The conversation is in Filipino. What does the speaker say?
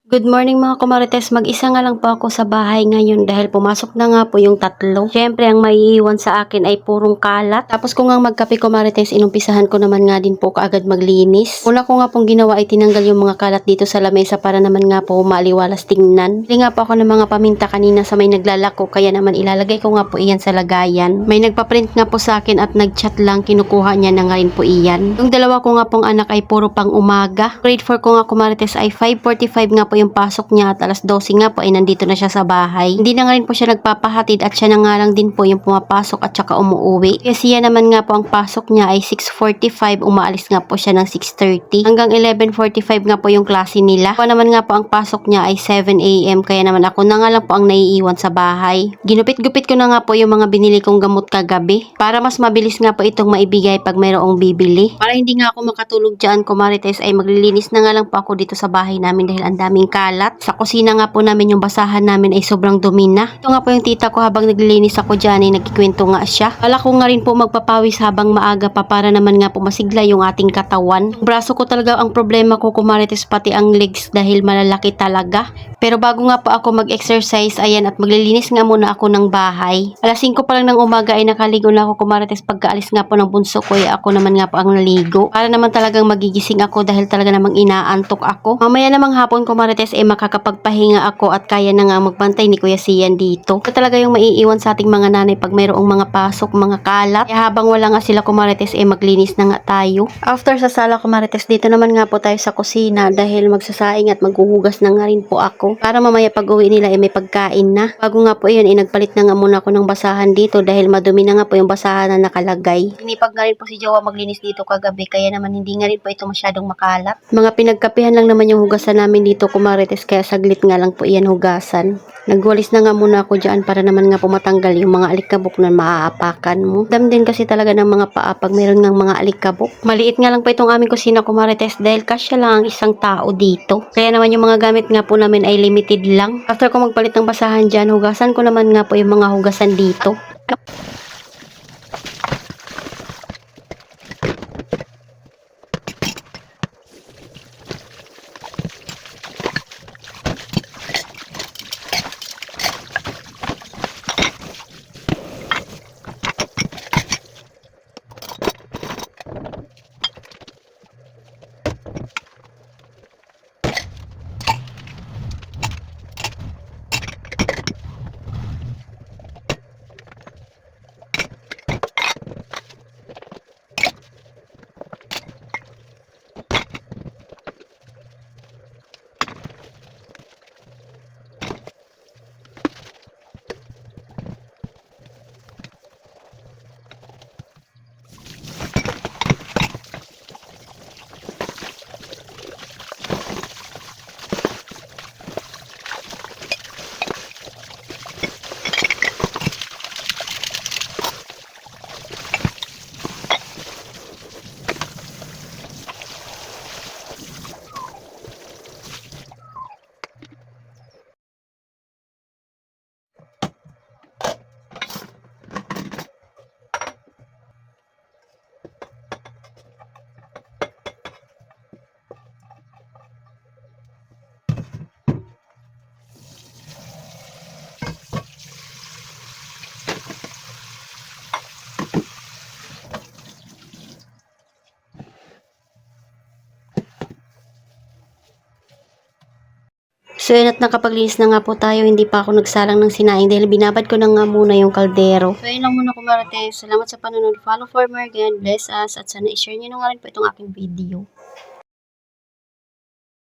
Good morning mga kumarites, mag-isa nga lang po ako sa bahay ngayon dahil pumasok na nga po yung tatlo. Siyempre ang maiiwan sa akin ay purong kalat. Tapos kung nga magkape kumarites, inumpisahan ko naman nga din po kaagad maglinis. Una ko nga pong ginawa ay tinanggal yung mga kalat dito sa lamesa para naman nga po maaliwalas tingnan. Bili nga po ako ng mga paminta kanina sa may naglalako kaya naman ilalagay ko nga po iyan sa lagayan. May nagpaprint nga po sa akin at nagchat lang, kinukuha niya na nga rin po iyan. Yung dalawa ko nga pong anak ay puro pang umaga. Grade 4 ko nga kumarites ay 5:45 nga po yung pasok niya at alas 12 nga po ay nandito na siya sa bahay. Hindi na nga rin po siya nagpapahatid at siya na nga lang din po yung pumapasok at saka umuwi. Kasi yan naman nga po ang pasok niya ay 6:45, umaalis nga po siya ng 6:30. Hanggang 11:45 nga po yung klase nila. Po naman nga po ang pasok niya ay 7 AM kaya naman ako na nga lang po ang naiiwan sa bahay. Ginupit-gupit ko na nga po yung mga binili kong gamot kagabi para mas mabilis nga po itong maibigay pag mayroong bibili. Para hindi nga ako makatulog dyan kumarites ay maglilinis na nga lang po ako dito sa bahay namin dahil ang daming kalat. Sa kusina nga po namin yung basahan namin ay sobrang dumi na. Ito nga po yung tita ko habang naglilinis ako dyan ay nagkikwento nga siya. Wala ko nga rin po magpapawis habang maaga pa para naman nga po masigla yung ating katawan. Yung braso ko talaga ang problema ko kumarites pati ang legs dahil malalaki talaga. Pero bago nga po ako mag-exercise ayan at maglilinis nga muna ako ng bahay. Alas 5 pa lang ng umaga ay nakaligo na ako kumarites pagkaalis nga po ng bunso ko ay ako naman nga po ang naligo. Para naman talagang magigising ako dahil talaga namang inaantok ako. Mamaya namang hapon kumarites ay makakapagpahinga ako at kaya na nga magbantay ni Kuya Sian dito. Ito talaga yung maiiwan sa ating mga nanay pag mayroong mga pasok, mga kalat. Kaya habang wala nga sila kumarites ay maglinis na nga tayo. After sa sala kumarites dito naman nga po tayo sa kusina dahil magsasaing at maghuhugas na nga rin po ako. Para mamaya pag uwi nila ay may pagkain na. Bago nga po yun ay nagpalit na nga muna ako ng basahan dito dahil madumi na nga po yung basahan na nakalagay. Sinipag nga rin po si Jowa maglinis dito kagabi kaya naman hindi nga rin po ito masyadong makalat. Mga pinagkapihan lang naman yung hugasan namin dito kumarites kaya saglit nga lang po iyan hugasan. Nagwalis na nga muna ako dyan para naman nga po matanggal yung mga alikabok na maaapakan mo. Dam din kasi talaga ng mga paa pag meron ng mga alikabok. Maliit nga lang po itong aming kusina kumarites dahil kasya lang ang isang tao dito. Kaya naman yung mga gamit nga po namin ay limited lang. After ko magpalit ng basahan dyan, hugasan ko naman nga po yung mga hugasan dito. So yun at nakapaglinis na nga po tayo, hindi pa ako nagsalang ng sinaing dahil binabad ko na nga muna yung kaldero. So yun lang muna kumarates, salamat sa panonood, follow for more, God bless us at sana i-share nyo na nga rin po itong aking video.